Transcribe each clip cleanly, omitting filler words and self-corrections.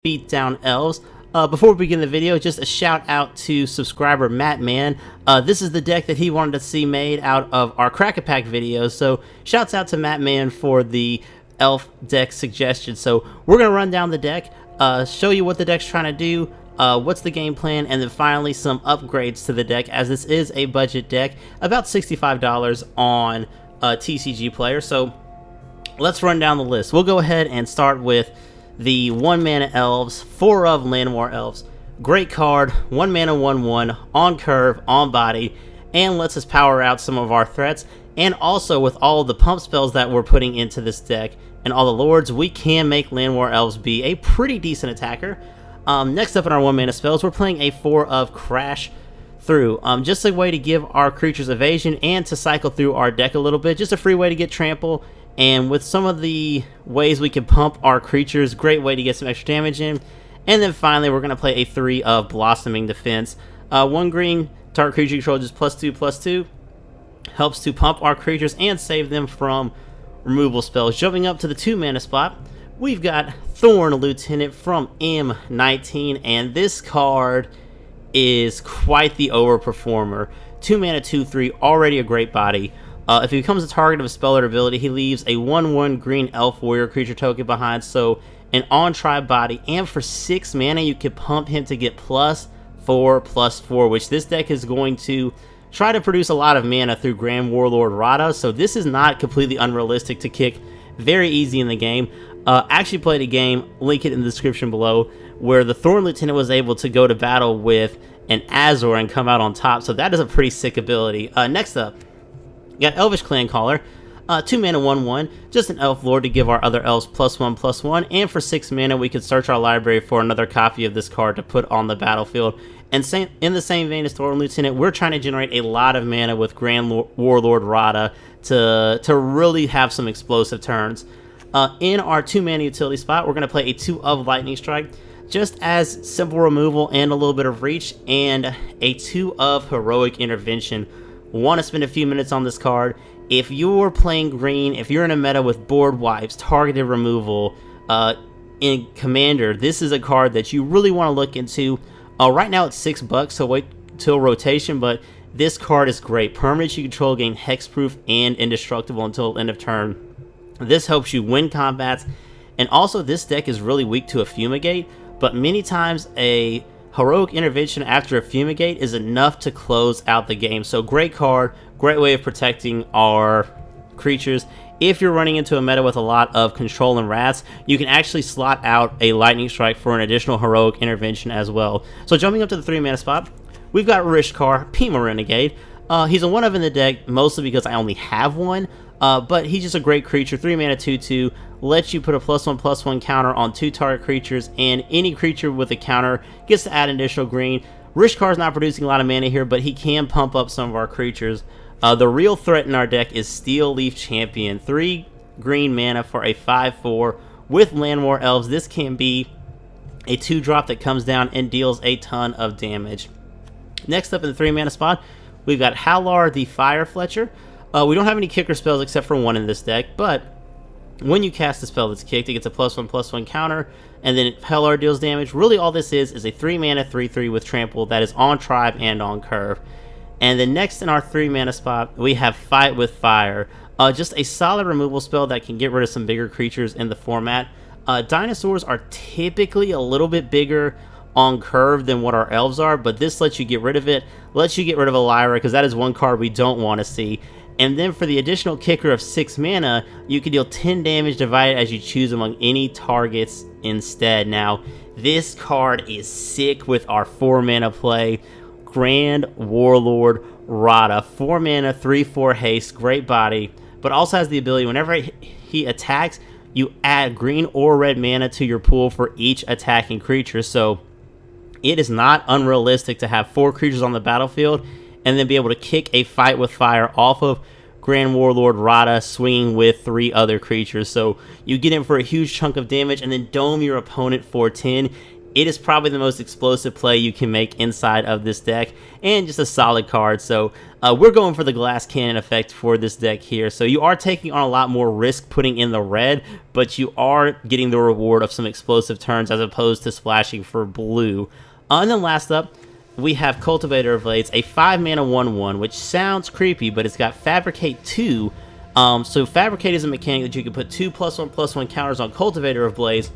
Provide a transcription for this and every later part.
beat down Elves. Before we begin the video, just a shout out to subscriber Matt Man. This is the deck that he wanted to see made out of our Crack-A-Pack videos, so shouts out to Matt Man for the Elf deck suggestion. So we're going to run down the deck, show you what the deck's trying to do, what's the game plan, and then finally some upgrades to the deck, as this is a budget deck, about $65 on TCG Player. So let's run down the list. We'll go ahead and start with the 1-mana Elves, 4 of Land War Elves. Great card, 1 mana 1/1, on curve, on body, and lets us power out some of our threats. And also with all the pump spells that we're putting into this deck and all the lords, we can make Land War Elves be a pretty decent attacker. Next up in our 1-mana spells, we're playing a 4 of Crash Through. Just a way to give our creatures evasion and to cycle through our deck a little bit. Just a free way to get trample. And with some of the ways we can pump our creatures, great way to get some extra damage in. And then finally, we're going to play a 3 of Blossoming Defense. 1 green, target creature control just +2/+2. Helps to pump our creatures and save them from removal spells. Jumping up to the 2-mana spot, we've got Thorn Lieutenant from M19. And this card is quite the overperformer. 2 mana 2/3, already a great body. If he becomes a target of a spell or ability, he leaves a 1/1 green elf warrior creature token behind, so an on-tribe body, and for 6 mana you can pump him to get +4/+4, which this deck is going to try to produce a lot of mana through Grand Warlord Rada, so this is not completely unrealistic to kick. Very easy in the game. Actually played a game, link it in the description below, where the Thorn Lieutenant was able to go to battle with an Azor and come out on top, so that is a pretty sick ability. Next up, we got Elvish Clancaller, 2 mana 1/1, just an elf lord to give our other elves +1/+1, and for 6 mana we could search our library for another copy of this card to put on the battlefield. And in the same vein as Thorn Lieutenant, we're trying to generate a lot of mana with Grand Warlord Rada to really have some explosive turns. In our 2-mana utility spot, we're going to play a 2 of Lightning Strike, just as simple removal and a little bit of reach, and a 2 of Heroic Intervention. Want to spend a few minutes on this card. If you're playing green, if you're in a meta with board wipes, targeted removal, in Commander, this is a card that you really want to look into. Right now it's $6, so wait till rotation, but this card is great. Permanents you control gain hexproof and indestructible until end of turn. This helps you win combats, and also this deck is really weak to a Fumigate, but many times a Heroic Intervention after a Fumigate is enough to close out the game. So great card, great way of protecting our creatures. If you're running into a meta with a lot of control and wraths, you can actually slot out a Lightning Strike for an additional Heroic Intervention as well. So jumping up to the 3-mana spot, we've got Rishkar, Pima Renegade. He's a 1 of in the deck, mostly because I only have one, but he's just a great creature. 3 mana 2/2, lets you put a +1/+1 counter on 2 target creatures, and any creature with a counter gets to add an additional green. Rishkar's not producing a lot of mana here, but he can pump up some of our creatures. The real threat in our deck is Steel Leaf Champion. 3 green mana for a 5/4 with Land War Elves. This can be a 2-drop that comes down and deals a ton of damage. Next up in the 3-mana spot, we've got Halar the Fire Fletcher. We don't have any kicker spells except for 1 in this deck, but when you cast a spell that's kicked, it gets a +1/+1 counter, and then Halar deals damage. Really all this is a 3 mana 3/3 with trample that is on tribe and on curve. And then next in our 3-mana spot, we have Fight with Fire. Just a solid removal spell that can get rid of some bigger creatures in the format. Dinosaurs are typically a little bit bigger on curve than what our elves are, but this lets you get rid of it, lets you get rid of a Lyra, because that is one card we don't want to see. And then for the additional kicker of 6 mana, you can deal 10 damage divided as you choose among any targets instead. Now, this card is sick with our 4-mana play. Grand Warlord Rada. 4 mana, 3/4 haste, great body, but also has the ability whenever he attacks, you add green or red mana to your pool for each attacking creature. So it is not unrealistic to have 4 creatures on the battlefield and then be able to kick a Fight with Fire off of Grand Warlord Rada, swinging with 3 other creatures. So you get in for a huge chunk of damage and then dome your opponent for 10. It is probably the most explosive play you can make inside of this deck, and just a solid card. So We're going for the glass cannon effect for this deck here, so you are taking on a lot more risk putting in the red, but you are getting the reward of some explosive turns as opposed to splashing for blue. And then last up, we have Cultivator of Blades, a 5-mana 1/1, which sounds creepy, but it's got Fabricate 2. So Fabricate is a mechanic that you can put 2+1/+1 counters on Cultivator of Blades,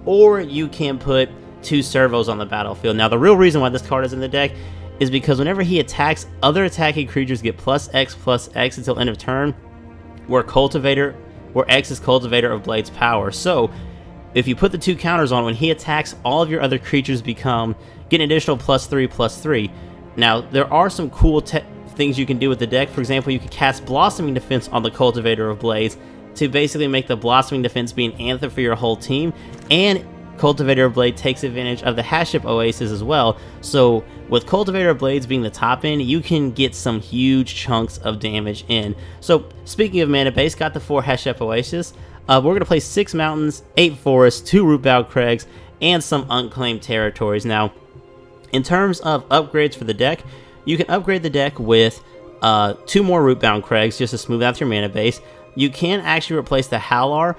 or you can put 2 servos on the battlefield. Now, the real reason why this card is in the deck is because whenever he attacks, other attacking creatures get +X/+X until end of turn, where X is Cultivator of Blades power. So, if you put the 2 counters on, when he attacks, all of your other creatures get an additional +3/+3. Now, there are some cool things you can do with the deck. For example, you can cast Blossoming Defense on the Cultivator of Blades to basically make the Blossoming Defense be an anthem for your whole team, and Cultivator of Blade takes advantage of the Haship Oasis as well. So with Cultivator of Blades being the top end, you can get some huge chunks of damage in. So speaking of mana base, got the 4 Haship Oasis. We're going to play 6 mountains, 8 forests, 2 Rootbound Crags, and some unclaimed territories. Now, in terms of upgrades for the deck, you can upgrade the deck with 2 more Rootbound Crags just to smooth out your mana base. You can actually replace the Halar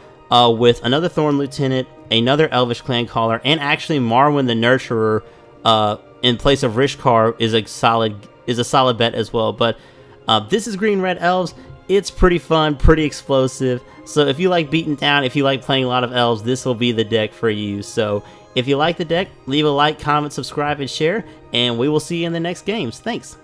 with another Thorn Lieutenant, another Elvish Clan Caller, and actually Marwyn the Nurturer in place of Rishkar is a solid bet as well. But this is Green Red Elves. It's pretty fun, pretty explosive. So if you like beating down, if you like playing a lot of elves, this will be the deck for you. So if you like the deck, leave a like, comment, subscribe, and share, and we will see you in the next games. Thanks.